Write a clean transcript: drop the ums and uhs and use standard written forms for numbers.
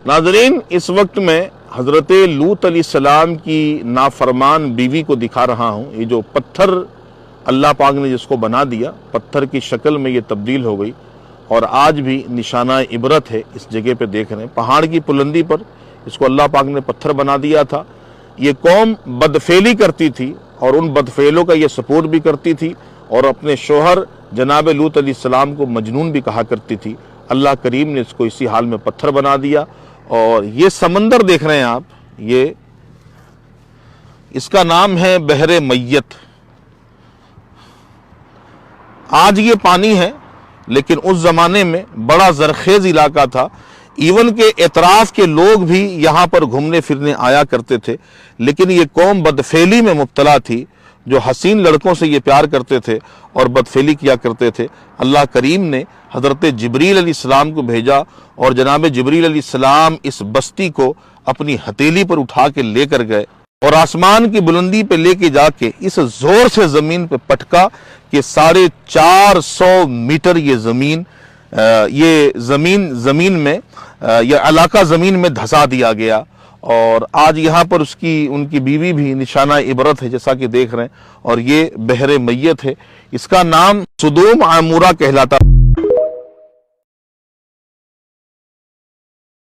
नाज़रीन, इस वक्त मैं हज़रत लूत अलैहिस्सलाम की नाफरमान बीवी को दिखा रहा हूँ। ये जो पत्थर अल्लाह पाक ने जिसको बना दिया, पत्थर की शक्ल में ये तब्दील हो गई और आज भी निशाना इबरत है। इस जगह पे देख रहे हैं, पहाड़ की बुलंदी पर इसको अल्लाह पाक ने पत्थर बना दिया था। ये कौम बदफेली करती थी और उन बदफेलों का ये सपोर्ट भी करती थी और अपने शोहर जनाब लूत अलैहिस्सलाम को मजनून भी कहा करती थी। अल्लाह करीम ने इसको इसी हाल में पत्थर बना दिया। और ये समंदर देख रहे हैं आप, ये इसका नाम है बहरे मैयत। आज ये पानी है, लेकिन उस जमाने में बड़ा जरखेज इलाका था। इवन के एतराफ के लोग भी यहाँ पर घूमने फिरने आया करते थे। लेकिन ये कौम बदफेली में मुब्तला थी, जो हसीन लड़कों से ये प्यार करते थे और बदफेली किया करते थे। अल्लाह करीम ने हज़रत जिब्रील अलैहिस्सलाम को भेजा और जनाब जिब्रील अलैहिस्सलाम इस बस्ती को अपनी हथेली पर उठा के लेकर गए और आसमान की बुलंदी पे लेके जाके इस जोर से ज़मीन पे पटका कि 450 मीटर ये ज़मीन में यह इलाका ज़मीन में धंसा दिया गया। और आज यहाँ पर उनकी बीवी भी निशाना इबरत है, जैसा कि देख रहे हैं। और ये बहरे मैयत है, इसका नाम सुदूम आमूरा कहलाता।